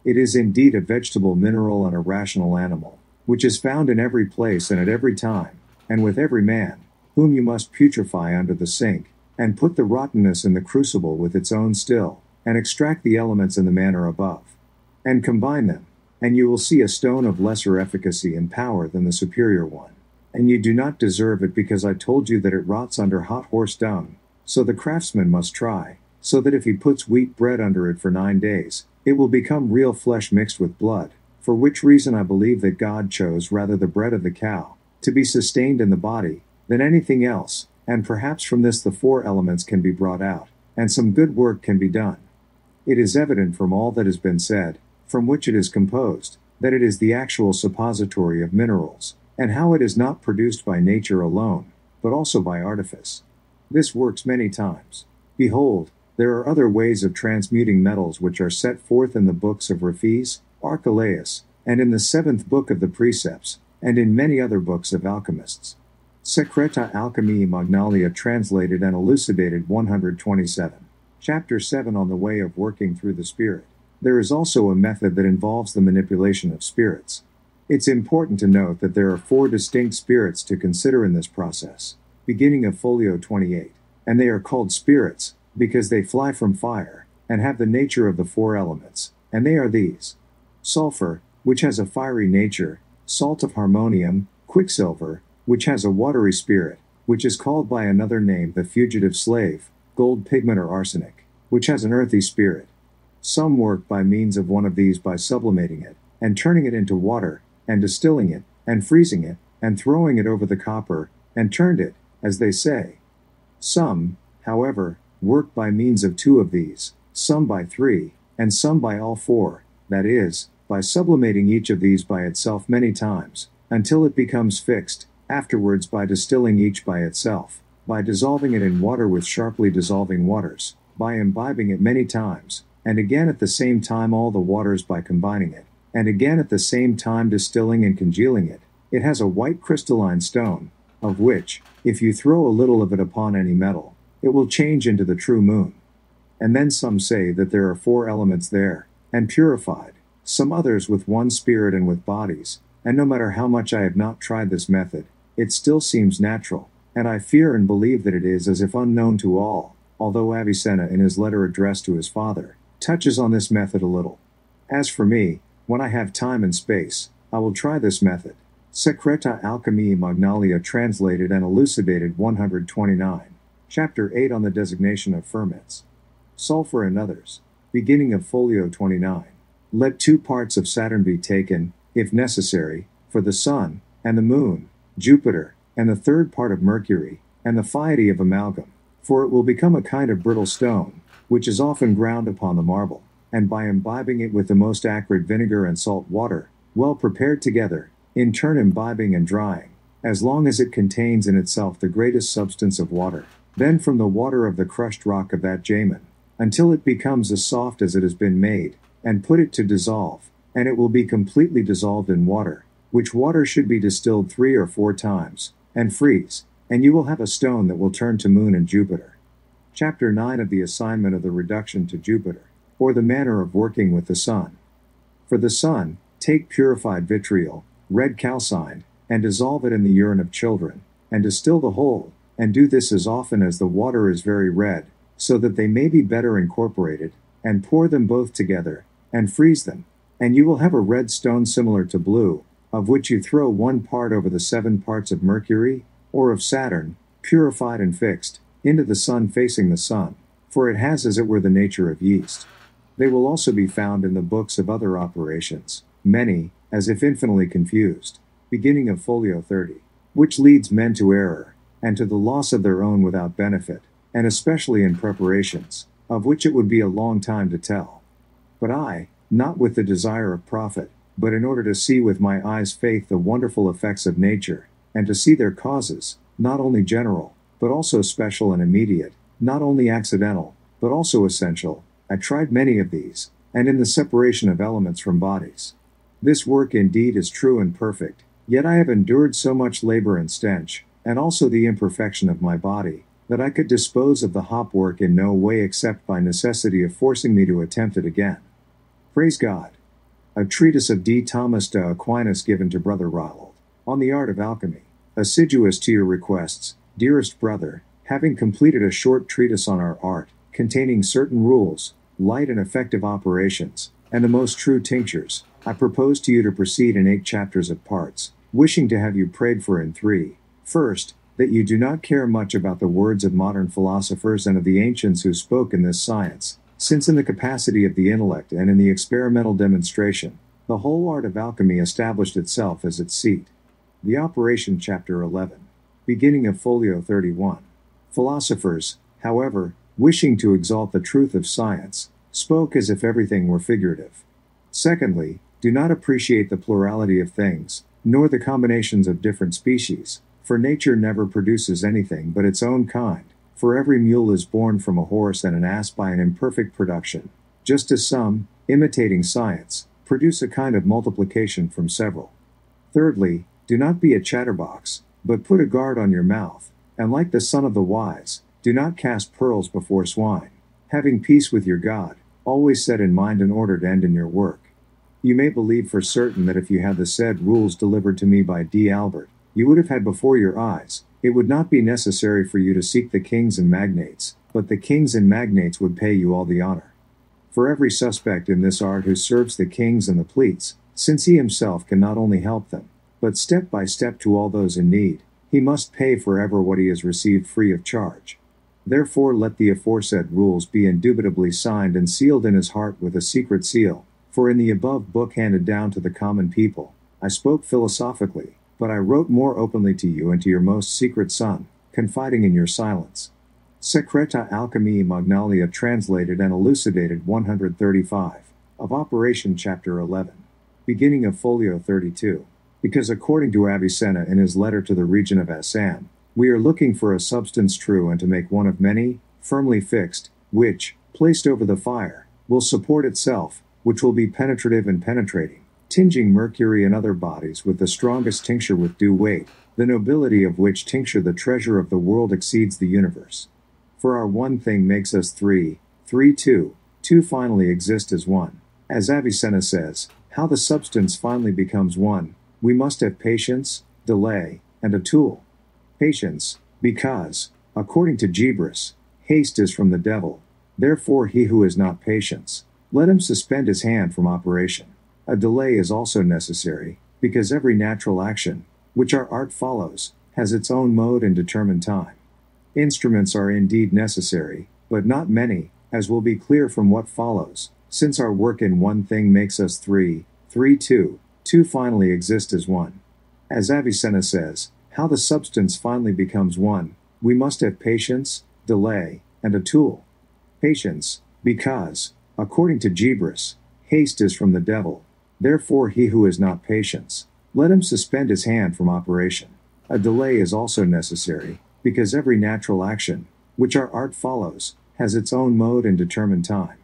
It is indeed a vegetable mineral and a rational animal, which is found in every place and at every time, and with every man, whom you must putrefy under the sink, and put the rottenness in the crucible with its own still, and extract the elements in the manner above, and combine them, and you will see a stone of lesser efficacy and power than the superior one. And you do not deserve it because I told you that it rots under hot horse dung, so the craftsman must try, so that if he puts wheat bread under it for 9 days, it will become real flesh mixed with blood, for which reason I believe that God chose rather the bread of the cow, to be sustained in the body, than anything else, and perhaps from this the 4 elements can be brought out, and some good work can be done. It is evident from all that has been said, from which it is composed, that it is the actual suppository of minerals, and how it is not produced by nature alone, but also by artifice. This works many times. Behold, there are other ways of transmuting metals which are set forth in the books of Raphes, Archelaus, and in the 7th book of the Precepts, and in many other books of alchemists. SECRETA ALCHEMIAE MAGNALIA translated and elucidated 127. Chapter 7 on the way of working through the spirit. There is also a method that involves the manipulation of spirits. It's important to note that there are 4 distinct spirits to consider in this process, beginning of folio 28, and they are called spirits, because they fly from fire, and have the nature of the 4 elements, and they are these: sulfur, which has a fiery nature, salt of harmonium, quicksilver, which has a watery spirit, which is called by another name the fugitive slave, gold pigment or arsenic, which has an earthy spirit. Some work by means of one of these by sublimating it, and turning it into water, and distilling it, and freezing it, and throwing it over the copper, and turned it, as they say. Some, however, work by means of 2 of these, some by 3, and some by all 4, that is, by sublimating each of these by itself many times, until it becomes fixed, afterwards by distilling each by itself, by dissolving it in water with sharply dissolving waters, by imbibing it many times, and again at the same time all the waters by combining it, and again at the same time distilling and congealing it. It has a white crystalline stone, of which, if you throw a little of it upon any metal, it will change into the true moon. And then some say that there are 4 elements there, and purified, some others with 1 spirit and with bodies, and no matter how much I have not tried this method, it still seems natural, and I fear and believe that it is as if unknown to all, although Avicenna in his letter addressed to his father, touches on this method a little. As for me, when I have time and space, I will try this method. SECRETA ALCHEMIAE MAGNALIA translated and elucidated 129. Chapter 8 on the designation of ferments. Sulfur and others. Beginning of folio 29. Let 2 parts of Saturn be taken, if necessary, for the sun, and the moon, Jupiter, and the third part of Mercury, and the piety of amalgam. For it will become a kind of brittle stone, which is often ground upon the marble, and by imbibing it with the most acrid vinegar and salt water, well prepared together, in turn imbibing and drying, as long as it contains in itself the greatest substance of water, then from the water of the crushed rock of that jamin, until it becomes as soft as it has been made, and put it to dissolve, and it will be completely dissolved in water, which water should be distilled 3 or 4 times, and freeze, and you will have a stone that will turn to Moon and Jupiter. Chapter 9 of the assignment of the reduction to Jupiter, or the manner of working with the Sun. For the Sun, take purified vitriol, red calcined, and dissolve it in the urine of children, and distill the whole, and do this as often as the water is very red, so that they may be better incorporated, and pour them both together, and freeze them, and you will have a red stone similar to blue, of which you throw 1 part over the 7 parts of Mercury, or of Saturn, purified and fixed, into the Sun facing the Sun, for it has as it were the nature of yeast. They will also be found in the books of other operations, many, as if infinitely confused, beginning of folio 30, which leads men to error, and to the loss of their own without benefit, and especially in preparations, of which it would be a long time to tell. But I, not with the desire of profit, but in order to see with my eyes faith the wonderful effects of nature, and to see their causes, not only general, but also special and immediate, not only accidental, but also essential, I tried many of these, and in the separation of elements from bodies. This work indeed is true and perfect, yet I have endured so much labor and stench, and also the imperfection of my body, that I could dispose of the hop work in no way except by necessity of forcing me to attempt it again. Praise God. A treatise of D. Thomas de Aquinas given to Brother Ronald, on the art of alchemy, assiduous to your requests, dearest brother, having completed a short treatise on our art, containing certain rules, light and effective operations, and the most true tinctures, I propose to you to proceed in 8 chapters of parts, wishing to have you prayed for in 3. First, that you do not care much about the words of modern philosophers and of the ancients who spoke in this science, since in the capacity of the intellect and in the experimental demonstration, the whole art of alchemy established itself as its seat. The Operation Chapter 11. Beginning of folio 31. Philosophers, however, wishing to exalt the truth of science, spoke as if everything were figurative. Secondly, do not appreciate the plurality of things, nor the combinations of different species, for nature never produces anything but its own kind, for every mule is born from a horse and an ass by an imperfect production, just as some, imitating science, produce a kind of multiplication from several. Thirdly, do not be a chatterbox, but put a guard on your mouth, and like the son of the wise, do not cast pearls before swine, having peace with your God, always set in mind an ordered end in your work. You may believe for certain that if you had the said rules delivered to me by D. Albert, you would have had before your eyes, it would not be necessary for you to seek the kings and magnates, but the kings and magnates would pay you all the honor. For every suspect in this art who serves the kings and the pleats, since he himself can not only help them, but step by step to all those in need, he must pay forever what he has received free of charge. Therefore let the aforesaid rules be indubitably signed and sealed in his heart with a secret seal, for in the above book handed down to the common people, I spoke philosophically, but I wrote more openly to you and to your most secret son, confiding in your silence. SECRETA ALCHEMIAE MAGNALIA translated and elucidated 135, of Operation Chapter 11. Beginning of folio 32. Because according to Avicenna in his letter to the region of S.t.e.m, we are looking for a substance true and to make one of many, firmly fixed, which, placed over the fire, will support itself, which will be penetrative and penetrating, tinging Mercury and other bodies with the strongest tincture with due weight, the nobility of which tincture the treasure of the world exceeds the universe. For our one thing makes us three, two finally exist as one. As Avicenna says, how the substance finally becomes one, we must have patience, delay, and a tool. Patience, because, according to Gebris, haste is from the devil, therefore he who is not patient, let him suspend his hand from operation. A delay is also necessary, because every natural action, which our art follows, has its own mode and determined time. Instruments are indeed necessary, but not many, as will be clear from what follows, since our work in one thing makes us two finally exist as one. As Avicenna says, how the substance finally becomes one, we must have patience, delay, and a tool. Patience, because, according to Gebris, haste is from the devil. Therefore he who is not patient, let him suspend his hand from operation. A delay is also necessary, because every natural action, which our art follows, has its own mode and determined time.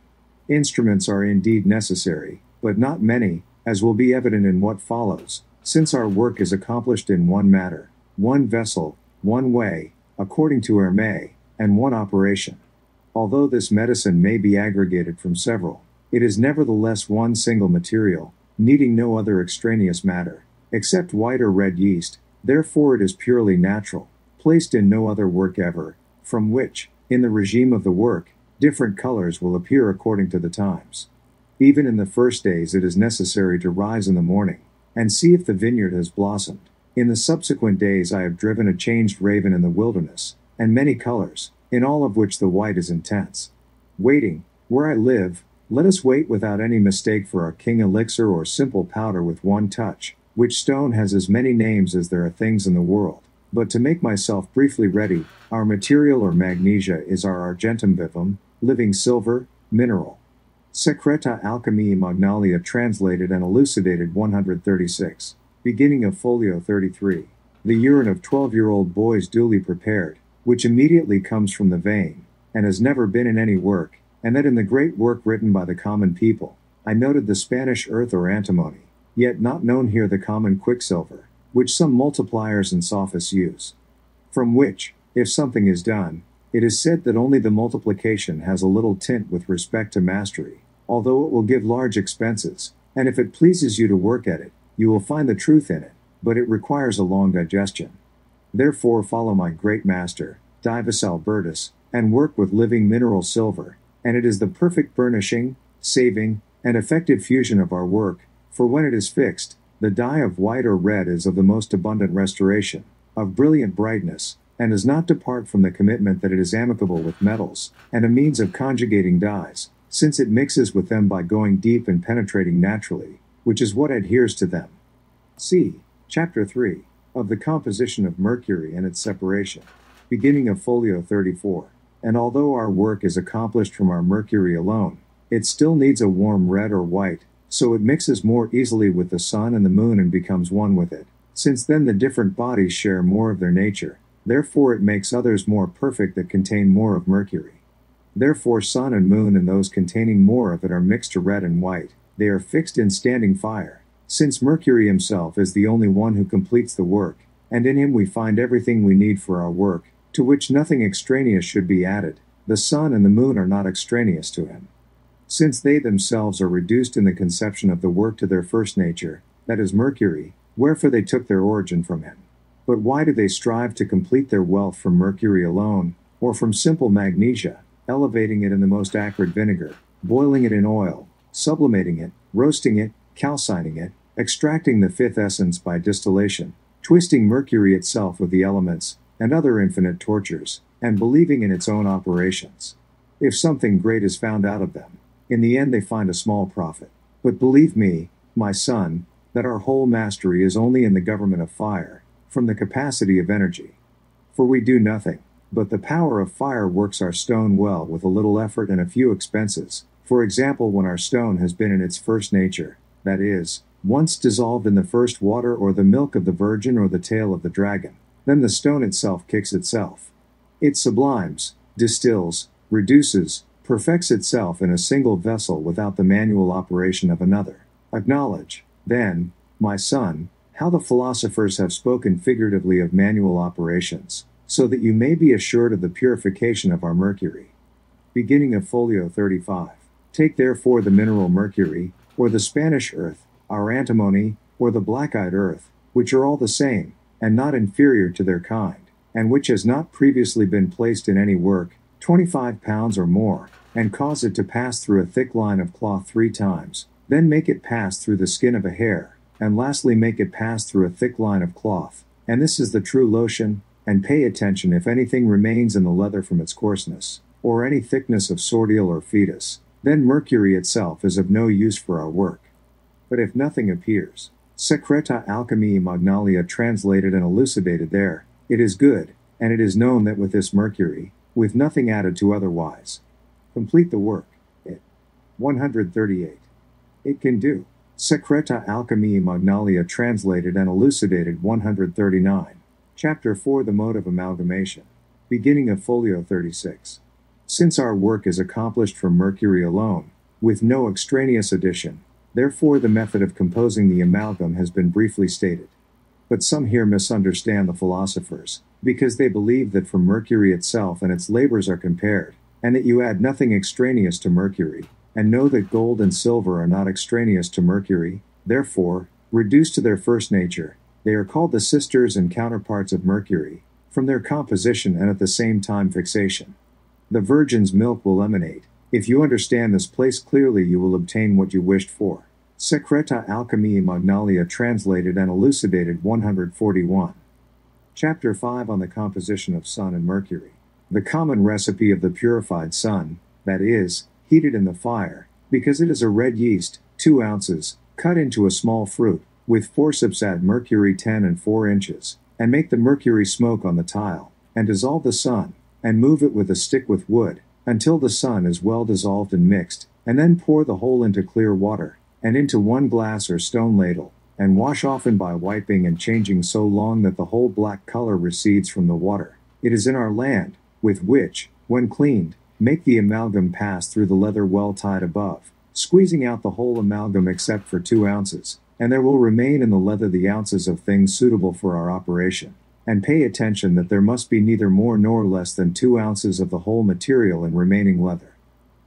Instruments are indeed necessary, but not many, as will be evident in what follows, since our work is accomplished in one matter, one vessel, one way, according to Hermé, and one operation. Although this medicine may be aggregated from several, it is nevertheless one single material, needing no other extraneous matter, except white or red yeast, therefore it is purely natural, placed in no other work ever, from which, in the regime of the work, different colors will appear according to the times. Even in the first days it is necessary to rise in the morning, and see if the vineyard has blossomed. In the subsequent days I have driven a changed raven in the wilderness, and many colors, in all of which the white is intense. Waiting, where I live, let us wait without any mistake for our king elixir or simple powder with one touch, which stone has as many names as there are things in the world. But to make myself briefly ready, our material or magnesia is our argentum vivum, living silver, mineral. SECRETA ALCHEMIE MAGNALIA translated and elucidated 136. Beginning of folio 33. The urine of 12-year-old boys duly prepared, which immediately comes from the vein, and has never been in any work, and that in the great work written by the common people, I noted the Spanish earth or antimony, yet not known here the common quicksilver, which some multipliers and sophists use. From which, if something is done, it is said that only the multiplication has a little tint with respect to mastery, although it will give large expenses, and if it pleases you to work at it, you will find the truth in it, but it requires a long digestion. Therefore follow my great master, Divus Albertus, and work with living mineral silver, and it is the perfect burnishing, saving, and effective fusion of our work, for when it is fixed, the dye of white or red is of the most abundant restoration, of brilliant brightness, and does not depart from the commitment that it is amicable with metals, and a means of conjugating dyes, since it mixes with them by going deep and penetrating naturally, which is what adheres to them. See Chapter 3, of the composition of mercury and its separation. Beginning of folio 34. And although our work is accomplished from our mercury alone, it still needs a warm red or white, so it mixes more easily with the sun and the moon and becomes one with it, since then the different bodies share more of their nature, therefore it makes others more perfect that contain more of mercury. Therefore sun and moon and those containing more of it are mixed to red and white, they are fixed in standing fire, since Mercury himself is the only one who completes the work, and in him we find everything we need for our work, to which nothing extraneous should be added. The sun and the moon are not extraneous to him, since they themselves are reduced in the conception of the work to their first nature, that is Mercury, wherefore they took their origin from him. But why do they strive to complete their wealth from mercury alone, or from simple magnesia, elevating it in the most acrid vinegar, boiling it in oil, sublimating it, roasting it, calcining it, extracting the fifth essence by distillation, twisting mercury itself with the elements, and other infinite tortures, and believing in its own operations? If something great is found out of them, in the end they find a small profit. But believe me, my son, that our whole mastery is only in the government of fire, from the capacity of energy. For we do nothing, but the power of fire works our stone well with a little effort and a few expenses. For example, when our stone has been in its first nature, that is, once dissolved in the first water or the milk of the virgin or the tail of the dragon, then the stone itself kicks itself. It sublimes, distills, reduces, perfects itself in a single vessel without the manual operation of another. Acknowledge, then, my son, how the philosophers have spoken figuratively of manual operations, so that you may be assured of the purification of our mercury. Beginning of folio 35. Take therefore the mineral mercury, or the Spanish earth, our antimony, or the black-eyed earth, which are all the same, and not inferior to their kind, and which has not previously been placed in any work, 25 pounds or more, and cause it to pass through a thick line of cloth 3 times, then make it pass through the skin of a hare, and lastly make it pass through a thick line of cloth, and this is the true lotion, and pay attention if anything remains in the leather from its coarseness, or any thickness of sordial or fetus, then mercury itself is of no use for our work. But if nothing appears, Secreta Alchemiae Magnalia translated and elucidated there, it is good, and it is known that with this mercury, with nothing added to otherwise, complete the work, it. 138. It can do. Secreta Alchemiae Magnalia translated and elucidated 139. Chapter 4 The Mode of Amalgamation. Beginning of folio 36. Since our work is accomplished from mercury alone, with no extraneous addition, therefore the method of composing the amalgam has been briefly stated. But some here misunderstand the philosophers, because they believe that from mercury itself and its labors are compared, and that you add nothing extraneous to mercury, and know that gold and silver are not extraneous to mercury, therefore, reduced to their first nature, they are called the sisters and counterparts of mercury, from their composition and at the same time fixation. The virgin's milk will emanate. If you understand this place clearly, you will obtain what you wished for. Secreta Alchemiae Magnalia translated and elucidated 141. Chapter 5 on the composition of Sun and Mercury. The common recipe of the purified sun, that is, heated in the fire, because it is a red yeast, 2 ounces, cut into a small fruit, with forceps add mercury 10 and 4 inches, and make the mercury smoke on the tile, and dissolve the sun, and move it with a stick with wood, until the sun is well dissolved and mixed, and then pour the whole into clear water, and into 1 glass or stone ladle, and wash often by wiping and changing so long that the whole black color recedes from the water. It is in our land, with which, when cleaned, make the amalgam pass through the leather well tied above, squeezing out the whole amalgam except for 2 ounces, and there will remain in the leather the ounces of things suitable for our operation. And pay attention that there must be neither more nor less than 2 ounces of the whole material in remaining leather.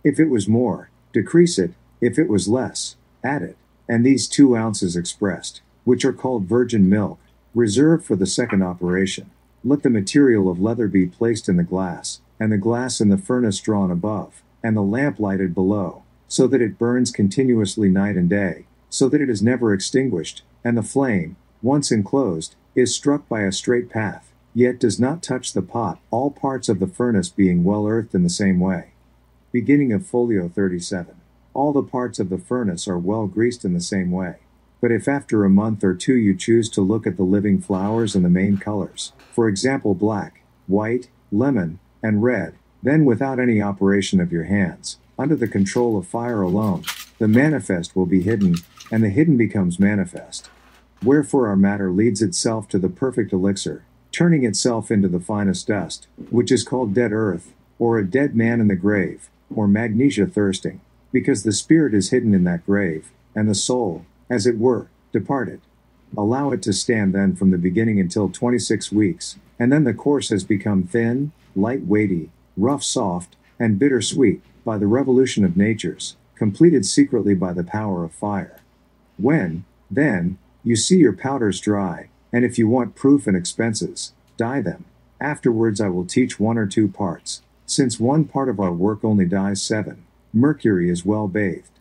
If it was more, decrease it; if it was less, add it. And these 2 ounces expressed, which are called virgin milk, reserved for the second operation. Let the material of leather be placed in the glass, and the glass in the furnace drawn above, and the lamp lighted below, so that it burns continuously night and day, so that it is never extinguished, and the flame, once enclosed, is struck by a straight path, yet does not touch the pot, all parts of the furnace being well earthed in the same way. Beginning of folio 37. All the parts of the furnace are well greased in the same way. But if after a month or 2 you choose to look at the living flowers and the main colors, for example black, white, lemon, and red, then without any operation of your hands, under the control of fire alone, the manifest will be hidden, and the hidden becomes manifest. Wherefore our matter leads itself to the perfect elixir, turning itself into the finest dust, which is called dead earth, or a dead man in the grave, or magnesia thirsting, because the spirit is hidden in that grave, and the soul, as it were, departed. Allow it to stand then from the beginning until 26 weeks, and then the course has become thin, light weighty, rough soft, and bitter sweet, by the revolution of natures, completed secretly by the power of fire. When, then, you see your powders dry, and if you want proof and expenses, dye them. Afterwards I will teach 1 or 2 parts. Since 1 part of our work only dyes 7, mercury is well bathed.